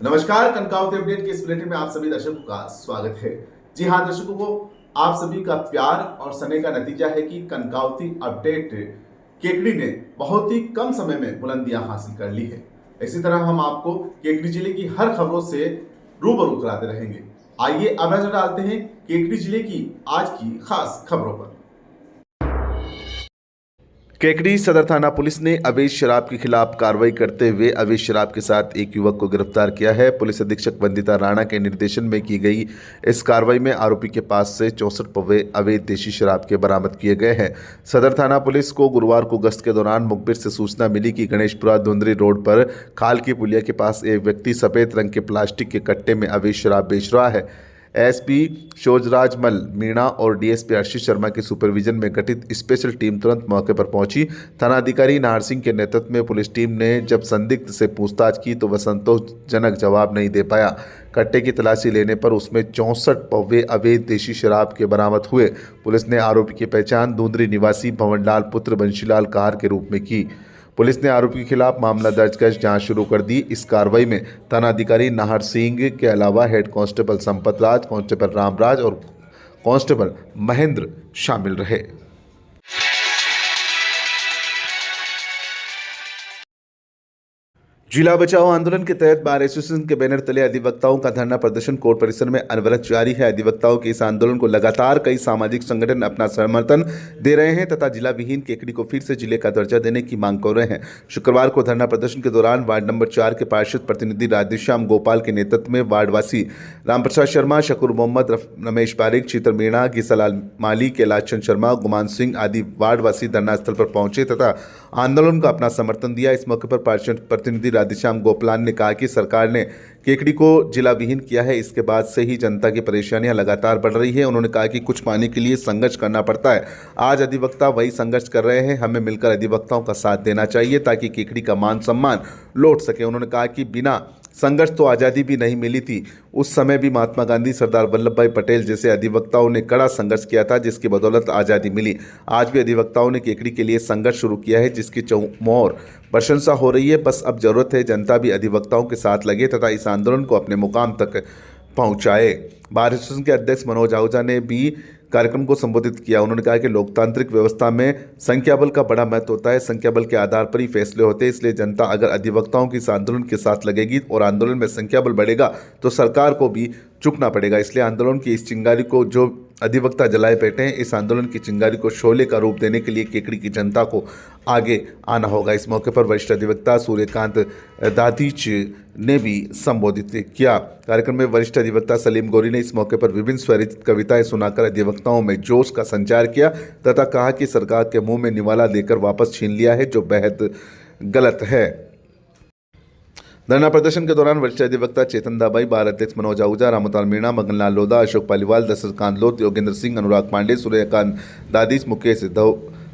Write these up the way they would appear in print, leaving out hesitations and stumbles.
नमस्कार, कनकावती अपडेट के इस बुलेटिन में आप सभी दर्शकों का स्वागत है। जी हाँ दर्शकों को आप सभी का प्यार और समय का नतीजा है कि कनकावती अपडेट केकड़ी ने बहुत ही कम समय में बुलंदियां हासिल कर ली है। इसी तरह हम आपको केकड़ी जिले की हर खबरों से रूबरू कराते रहेंगे। आइए अब नजर डालते हैं केकड़ी जिले की आज की खास खबरों पर। केकड़ी सदर थाना पुलिस ने अवैध शराब के खिलाफ कार्रवाई करते हुए अवैध शराब के साथ एक युवक को गिरफ्तार किया है। पुलिस अधीक्षक वंदिता राणा के निर्देशन में की गई इस कार्रवाई में आरोपी के पास से 64 पौवे अवैध देशी शराब के बरामद किए गए हैं। सदर थाना पुलिस को गुरुवार को गश्त के दौरान मुखबिर से सूचना मिली कि गणेशपुरा धुंधरी रोड पर खाल की पुलिया के पास एक व्यक्ति सफेद रंग के प्लास्टिक के कट्टे में अवैध शराब बेच रहा है। एसपी शोजराज मल मीणा और डीएसपी आशीष शर्मा के सुपरविजन में गठित स्पेशल टीम तुरंत मौके पर पहुंची। थानाधिकारी नाहर सिंह के नेतृत्व में पुलिस टीम ने जब संदिग्ध से पूछताछ की तो वह संतोषजनक जवाब नहीं दे पाया। कट्टे की तलाशी लेने पर उसमें 64 पौवे अवैध देशी शराब के बरामद हुए। पुलिस ने आरोपी की पहचान धुंधरी निवासी भंवरलाल पुत्र बंशीलाल कहार के रूप में की। पुलिस ने आरोपी के खिलाफ मामला दर्ज कर जांच शुरू कर दी। इस कार्रवाई में थानाधिकारी नाहर सिंह के अलावा हेड कांस्टेबल संपत राज, कांस्टेबल रामराज और कांस्टेबल महेंद्र शामिल रहे। जिला बचाओ आंदोलन के तहत बार एसोसिएशन के बैनर तले अधिवक्ताओं का धरना प्रदर्शन कोर्ट परिसर में अनवरत जारी है। अधिवक्ताओं के इस आंदोलन को लगातार कई सामाजिक संगठन अपना समर्थन दे रहे हैं तथा जिला विहीन केकड़ी को फिर से जिले का दर्जा देने की मांग कर रहे हैं। शुक्रवार को धरना प्रदर्शन के दौरान वार्ड नंबर 4 के पार्षद प्रतिनिधि राधेश्याम गोपाल के नेतृत्व में वार्डवासी रामप्रसाद शर्मा, शकुर मोहम्मद, रमेश पारिक, शीतल मीणा, गीसालाल माली, कैलाश चंद शर्मा, गुमान सिंह आदि वार्डवासी धरना स्थल पर पहुंचे तथा आंदोलन को अपना समर्थन दिया। इस मौके पर पार्षद प्रतिनिधि राधेश्याम गोपाल ने कहा कि सरकार ने केकड़ी को जिला विहीन किया है, इसके बाद से ही जनता की परेशानियां लगातार बढ़ रही है। उन्होंने कहा कि कुछ पाने के लिए संघर्ष करना पड़ता है। आज अधिवक्ता वही संघर्ष कर रहे हैं। हमें मिलकर अधिवक्ताओं का साथ देना चाहिए ताकि केकड़ी का मान सम्मान लौट सके। उन्होंने कहा कि बिना संघर्ष तो आज़ादी भी नहीं मिली थी। उस समय भी महात्मा गांधी, सरदार वल्लभ भाई पटेल जैसे अधिवक्ताओं ने कड़ा संघर्ष किया था, जिसकी बदौलत आज़ादी मिली। आज भी अधिवक्ताओं ने केकड़ी के लिए संघर्ष शुरू किया है, जिसकी चौमोर प्रशंसा हो रही है। बस अब जरूरत है जनता भी अधिवक्ताओं के साथ लगे तथा इस आंदोलन को अपने मुकाम तक पहुंचाए। बार एसोसिएशन के अध्यक्ष मनोज आहूजा ने भी कार्यक्रम को संबोधित किया। उन्होंने कहा कि लोकतांत्रिक व्यवस्था में संख्या बल का बड़ा महत्व होता है। संख्या बल के आधार पर ही फैसले होते हैं। इसलिए जनता अगर अधिवक्ताओं की इस आंदोलन के साथ लगेगी और आंदोलन में संख्या बल बढ़ेगा तो सरकार को भी झुकना पड़ेगा। इसलिए आंदोलन की इस चिंगारी को जो अधिवक्ता जलाए बैठे हैं, इस आंदोलन की चिंगारी को शोले का रूप देने के लिए केकड़ी की जनता को आगे आना होगा। इस मौके पर वरिष्ठ अधिवक्ता सूर्यकांत दादीच ने भी संबोधित किया। कार्यक्रम में वरिष्ठ अधिवक्ता सलीम गौरी ने इस मौके पर विभिन्न स्वरचित कविताएं सुनाकर अधिवक्ताओं में जोश का संचार किया तथा कहा कि सरकार के मुंह में निवाला देकर वापस छीन लिया है, जो बेहद गलत है। धरना प्रदर्शन के दौरान वरिष्ठ अधिवक्ता चेतन दाबाई, बार अध्यक्ष मनोज आहूजा, रामोताल मीणा, मगनलाल लोधा, अशोक पालीवाल, दशरथ कांदलोत, योगेंद्र सिंह, अनुराग पांडे, सूर्यकांत दादीस, मुकेश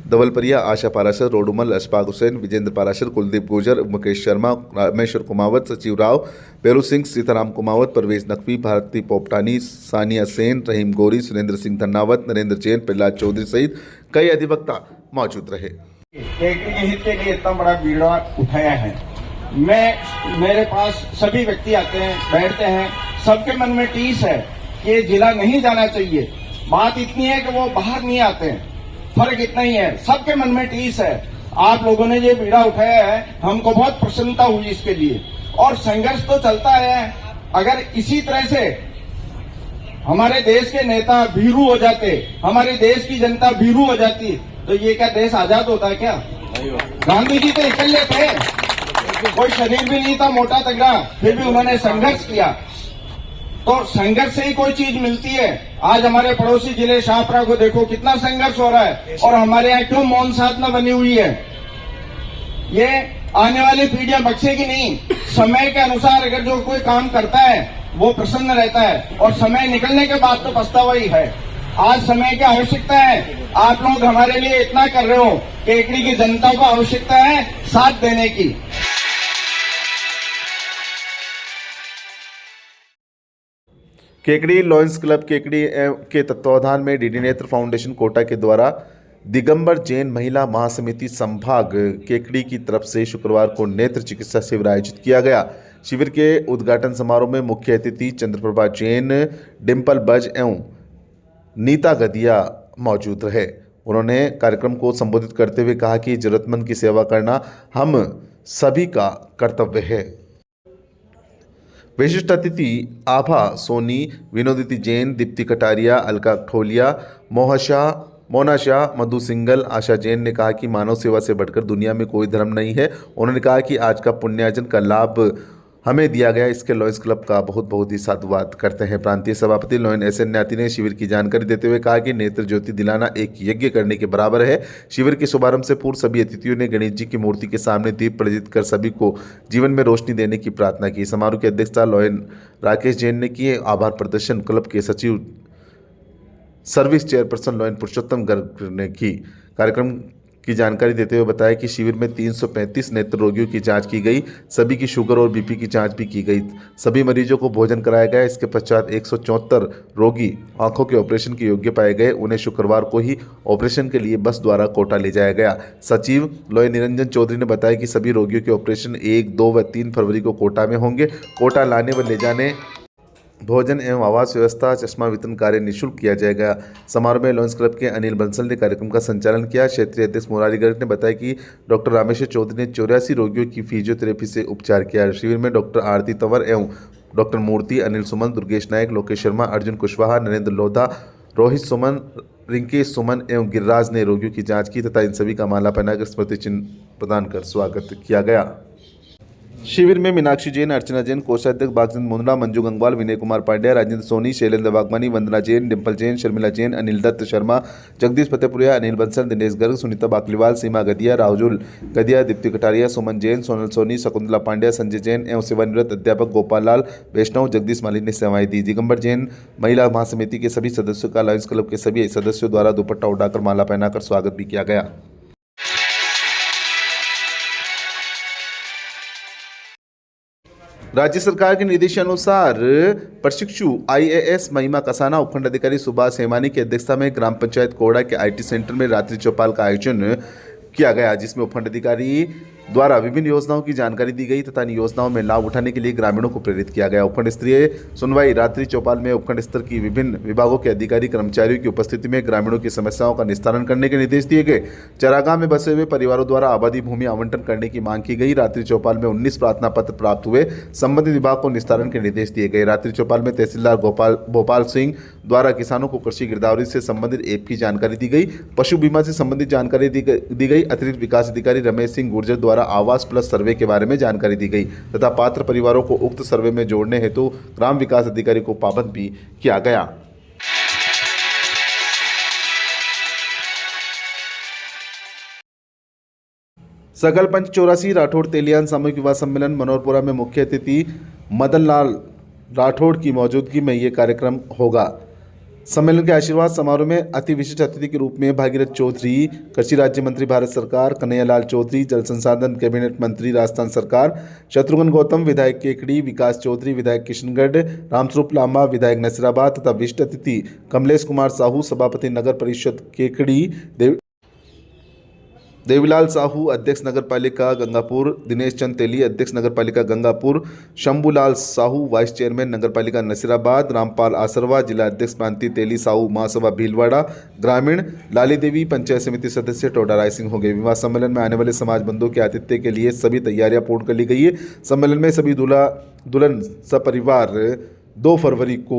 धवलपरिया, आशा पाराशर, रोडुमल, अशफाक हुसैन, विजेंद्र पाराशर, कुलदीप गुर्जर, मुकेश शर्मा, रामेश्वर कुमावत, सचिव राव, पेरू सिंह, सीताराम कुमावत, परवेज नकवी, भारती पोपटानी, सानिया सेन, रहीम गोरी, सुरेंद्र सिंह धन्नावत, नरेंद्र जैन, प्रहलाद चौधरी सहित कई अधिवक्ता मौजूद रहे। केकड़ी के हित के लिए इतना बड़ा बीड़ा उठाया है। मेरे पास सभी व्यक्ति आते हैं, बैठते हैं, सबके मन में टीस है कि ये जिला नहीं जाना चाहिए। बात इतनी है कि वो बाहर नहीं आते हैं, फर्क इतना ही है। सबके मन में टीस है। आप लोगों ने ये बीड़ा उठाया है, हमको बहुत प्रसन्नता हुई इसके लिए। और संघर्ष तो चलता है। अगर इसी तरह से हमारे देश के नेता भीरू हो जाते, हमारे देश की जनता भीरू हो जाती, तो ये क्या देश आजाद होता है क्या? गांधी जी तो इकल्ले थे, कोई शरीर भी नहीं था मोटा तगड़ा, फिर भी उन्होंने संघर्ष किया। तो संघर्ष से ही कोई चीज मिलती है। आज हमारे पड़ोसी जिले शाहपुरा को देखो, कितना संघर्ष हो रहा है और हमारे यहाँ क्यों मौन साधना बनी हुई है। ये आने वाली पीढ़ियां बख्शेगी नहीं। समय के अनुसार अगर जो कोई काम करता है वो प्रसन्न रहता है और समय निकलने के बाद तो पछतावा ही है। आज समय की आवश्यकता है। आप लोग हमारे लिए इतना कर रहे हो, केकड़ी की जनता को आवश्यकता है साथ देने की। केकड़ी लॉयंस क्लब केकड़ी के तत्वावधान में डीडी नेत्र फाउंडेशन कोटा के द्वारा दिगंबर जैन महिला महासमिति संभाग केकड़ी की तरफ से शुक्रवार को नेत्र चिकित्सा शिविर आयोजित किया गया। शिविर के उद्घाटन समारोह में मुख्य अतिथि चंद्रप्रभा जैन, डिम्पल बज एवं नीता गदिया मौजूद रहे। उन्होंने कार्यक्रम को संबोधित करते हुए कहा कि जरूरतमंद की सेवा करना हम सभी का कर्तव्य है। विशिष्ट अतिथि आभा सोनी, विनोदिती जैन, दीप्ति कटारिया, अलका ठोलिया, मोना शाह, मधु सिंगल, आशा जैन ने कहा कि मानव सेवा से बढ़कर दुनिया में कोई धर्म नहीं है। उन्होंने कहा कि आज का पुण्यार्जन का लाभ हमें दिया गया, इसके लॉयंस क्लब का बहुत ही साधुवाद करते हैं। प्रांतीय सभापति लॉयन एस एन न्याती ने शिविर की जानकारी देते हुए कहा कि नेत्र ज्योति दिलाना एक यज्ञ करने के बराबर है। शिविर के शुभारंभ से पूर्व सभी अतिथियों ने गणेश जी की मूर्ति के सामने दीप प्रज्वलित कर सभी को जीवन में रोशनी देने की प्रार्थना की। समारोह की अध्यक्षता लॉयन राकेश जैन ने की। आभार प्रदर्शन क्लब के सचिव सर्विस चेयरपर्सन लॉयन पुरुषोत्तम गर्ग ने की। कार्यक्रम की जानकारी देते हुए बताया कि शिविर में 335 नेत्र रोगियों की जांच की गई। सभी की शुगर और बीपी की जांच भी की गई। सभी मरीजों को भोजन कराया गया। इसके पश्चात 174 रोगी आंखों के ऑपरेशन के योग्य पाए गए। उन्हें शुक्रवार को ही ऑपरेशन के लिए बस द्वारा कोटा ले जाया गया। सचिव लॉयन निरंजन चौधरी ने बताया कि सभी रोगियों के ऑपरेशन 1, 2 व 3 फरवरी को कोटा में होंगे। कोटा लाने व ले जाने, भोजन एवं आवास व्यवस्था, चश्मा वितरण कार्य निःशुल्क किया जाएगा। समारोह में लॉयंस क्लब के अनिल बंसल ने कार्यक्रम का संचालन किया। क्षेत्रीय अध्यक्ष मुरारी गर्ग ने बताया कि डॉक्टर रामेश्वर चौधरी ने 84 रोगियों की फिजियोथेरेपी से उपचार किया। शिविर में डॉक्टर आरती तंवर एवं डॉक्टर मूर्ति, अनिल सुमन, दुर्गेश नायक, लोकेश शर्मा, अर्जुन कुशवाहा, नरेंद्र लोधा, रोहित सुमन, रिंकेश सुमन एवं गिरिराज ने रोगियों की जाँच की तथा इन सभी का माला पहनाकर स्मृति चिन्ह प्रदान कर स्वागत किया गया। शिविर में मीनाक्षी जैन, अर्चना जैन, कोषाध्यक्ष बागचंद मुंद्रा, मंजू गंगवाल, विनय कुमार पांड्या, राजेंद्र सोनी, शैलेंद्र वागवानी, वंदना जैन, डिम्पल जैन, शर्मिला जैन, अनिल दत्त शर्मा, जगदीश फतेहपुरिया, अनिल बंसल, दिनेश गर्ग, सुनीता बाकलीवाल, सीमा गदिया, राहुल गदिया, दीप्ति कटारिया, सुमन जैन, सोनल सोनी, शकुंतला पांड्या, संजय जैन एवं सेवानिवृत्त अध्यापक गोपाल लाल वैष्णव, जगदीश माली ने सेवाएं दी। दिगंबर जैन महिला महासमिति के सभी सदस्यों का लॉयंस क्लब के सभी सदस्यों द्वारा दुपट्टा उड़ाकर माला पहनाकर स्वागत भी किया गया। राज्य सरकार के निर्देशानुसार प्रशिक्षु आईएएस महिमा कसाना, उपखंड अधिकारी सुभाष हेमानी की अध्यक्षता में ग्राम पंचायत कोड़ा के आईटी सेंटर में रात्रि चौपाल का आयोजन किया गया, जिसमें उपखंड अधिकारी द्वारा विभिन्न योजनाओं की जानकारी दी गई तथा इन योजनाओं में लाभ उठाने के लिए ग्रामीणों को प्रेरित किया गया। उपखंड स्तरीय सुनवाई रात्रि चौपाल में उपखंड स्तर की विभिन्न विभागों के अधिकारी कर्मचारियों की उपस्थिति में ग्रामीणों की समस्याओं का निस्तारण करने के निर्देश दिए गए। चरागाह में बसे हुए परिवारों द्वारा आबादी भूमि आवंटन करने की मांग की गई। रात्रि चौपाल में 19 प्रार्थना पत्र प्राप्त हुए। संबंधित विभाग को निस्तारण के निर्देश दिए गए। रात्रि चौपाल में तहसीलदार भोपाल सिंह द्वारा किसानों को कृषि गिरदावरी से संबंधित ऐप की जानकारी दी गई। पशु बीमा से संबंधित जानकारी दी गई। अतिरिक्त विकास अधिकारी रमेश सिंह गुर्जर द्वारा आवास प्लस सर्वे के बारे में जानकारी दी गई तथा पात्र परिवारों को उक्त सर्वे में जोड़ने हेतु ग्राम विकास अधिकारी को पाबंद भी किया गया। सकल पंच 84 राठौड़ तेलियान सामूहिक विवाह सम्मेलन मनोहरपुरा में मुख्य अतिथि मदन लाल राठौड़ की मौजूदगी में ये कार्यक्रम होगा। सम्मेलन के आशीर्वाद समारोह में अति विशिष्ट अतिथि के रूप में भागीरथ चौधरी, कृषि राज्य मंत्री भारत सरकार, कन्हैयालाल चौधरी, जल संसाधन कैबिनेट मंत्री राजस्थान सरकार, शत्रुघ्न गौतम विधायक केकड़ी, विकास चौधरी विधायक किशनगढ़, रामस्वरूप लांबा विधायक नसीराबाद तथा विशिष्ट अतिथि कमलेश कुमार साहू सभापति नगर परिषद केकड़ी, देवीलाल साहू अध्यक्ष नगर पालिका गंगापुर, दिनेश चंद तेली अध्यक्ष नगर पालिका गंगापुर, शंभूलाल साहू वाइस चेयरमैन नगर पालिका नसीराबाद, रामपाल आसरवा जिला अध्यक्ष प्रांतीय तेली साहू महासभा भीलवाड़ा ग्रामीण, लाली देवी पंचायत समिति सदस्य टोडा रायसिंह होंगे। विवाह सम्मेलन में आने वाले समाज बंधुओं के आतिथ्य के लिए सभी तैयारियां पूर्ण कर ली गई है। सम्मेलन में सभी दूल्हा दुल्हन सपरिवार 2 फरवरी को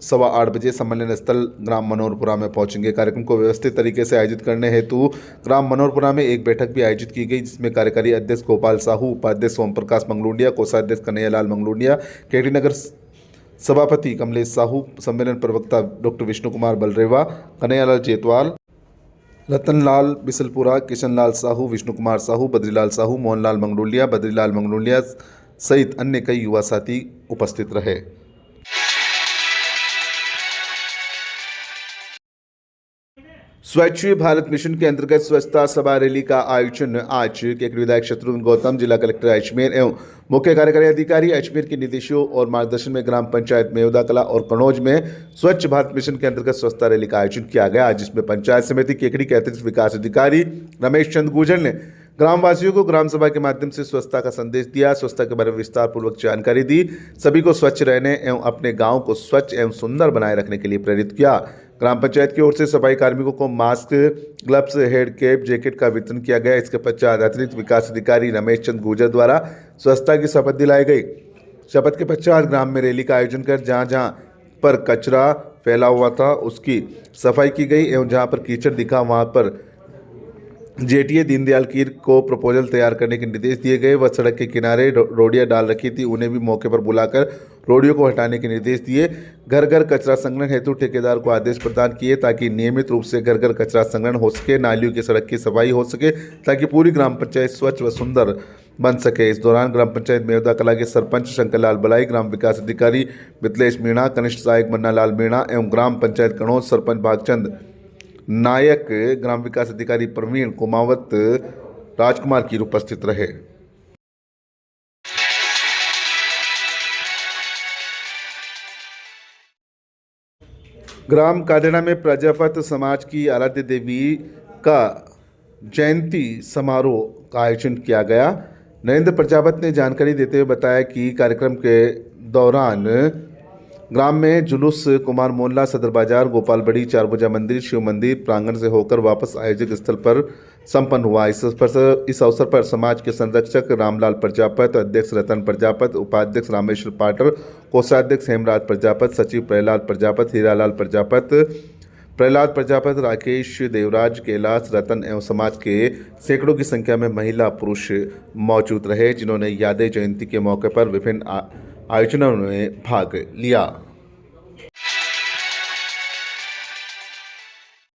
8:15 बजे सम्मेलन स्थल ग्राम मनोहरपुरा में पहुंचेंगे। कार्यक्रम को व्यवस्थित तरीके से आयोजित करने हेतु ग्राम मनोहरपुरा में एक बैठक भी आयोजित की गई, जिसमें कार्यकारी अध्यक्ष गोपाल साहू, उपाध्यक्ष ओम प्रकाश मंगलूंडिया, कोषाध्यक्ष कन्हैयालाल मंगलूंडिया, केटी नगर सभापति कमलेश साहू, सम्मेलन प्रवक्ता डॉक्टर विष्णु कुमार बलरेवा, कन्हैयालाल जेतवाल, रतनलाल बिसलपुरा, किशनलाल साहू, विष्णु कुमार साहू, बद्रीलाल साहू, मोहनलाल मंगलूंडिया, बद्रीलाल मंगलूंडिया सहित अन्य कई युवा साथी उपस्थित रहे। स्वच्छ भारत मिशन के अंतर्गत स्वच्छता सभा रैली का आयोजन आज केकड़ी विधायक शत्रुघ्न गौतम, जिला कलेक्टर अजमेर एवं मुख्य कार्यकारी अधिकारी अजमेर के निर्देशों और मार्गदर्शन में ग्राम पंचायत मेवदा कला और कनौज में स्वच्छ भारत मिशन के अंतर्गत स्वच्छता रैली का आयोजन किया गया, जिसमें पंचायत समिति केकड़ी के अतिरिक्त विकास अधिकारी रमेश चंद गुर्जर ने ग्रामवासियों को ग्राम सभा के माध्यम से स्वच्छता का संदेश दिया, स्वच्छता के बारे में विस्तार पूर्वक जानकारी दी, सभी को स्वच्छ रहने एवं अपने गांव को स्वच्छ एवं सुंदर बनाए रखने के लिए प्रेरित किया। ग्राम पंचायत की ओर से सफाई कार्मिकों को mask, gloves, head cap, jacket का वितरण किया गया। इसके पश्चात अतिरिक्त विकास अधिकारी रमेश चंद गुर्जर द्वारा स्वच्छता की शपथ दिलाई गई। शपथ के पश्चात ग्राम में रैली का आयोजन कर जहां पर कचरा फैला हुआ था उसकी सफाई की गई एवं जहां पर कीचड़ दिखा वहां पर जेटीए दीनदयाल कीर को प्रपोजल तैयार करने के निर्देश दिए गए। वह सड़क के किनारे रोडियां डाल रखी थी, उन्हें भी मौके पर बुलाकर रोडियों को हटाने के निर्देश दिए। घर घर कचरा संग्रहण हेतु ठेकेदार को आदेश प्रदान किए ताकि नियमित रूप से घर घर कचरा संग्रहण हो सके, नालियों की सड़क की सफाई हो सके ताकि पूरी ग्राम पंचायत स्वच्छ व सुंदर बन सके। इस दौरान ग्राम पंचायत मेवदा कला के सरपंच शंकरलाल बलाई, ग्राम विकास अधिकारी मिथिलेश मीणा, कनिष्ठ सहायक मन्नालाल मीणा एवं ग्राम पंचायत कणौज सरपंच भागचंद नायक, ग्राम विकास अधिकारी प्रवीण कुमावत, राजकुमार की उपस्थित रहे। ग्राम कादेड़ा में प्रजापत समाज की आराध्य देवी का जयंती समारोह का आयोजन किया गया। नरेंद्र प्रजापत ने जानकारी देते हुए बताया कि कार्यक्रम के दौरान ग्राम में जुलूस कुमार मोहल्ला, सदर बाजार, गोपालबड़ी, चारभुजा मंदिर, शिव मंदिर प्रांगण से होकर वापस आयोजक स्थल पर संपन्न हुआ। इस अवसर पर समाज के संरक्षक रामलाल प्रजापत, अध्यक्ष रतन प्रजापत, उपाध्यक्ष रामेश्वर पाटर, कोषाध्यक्ष हेमराज प्रजापत, सचिव प्रहलाद प्रजापत, हीरालाल प्रहलाद प्रजापत, राकेश, देवराज, कैलाश, रतन एवं समाज के सैकड़ों की संख्या में महिला पुरुष मौजूद रहे, जिन्होंने यादें जयंती के मौके पर विभिन्न आयोजनों में भाग लिया।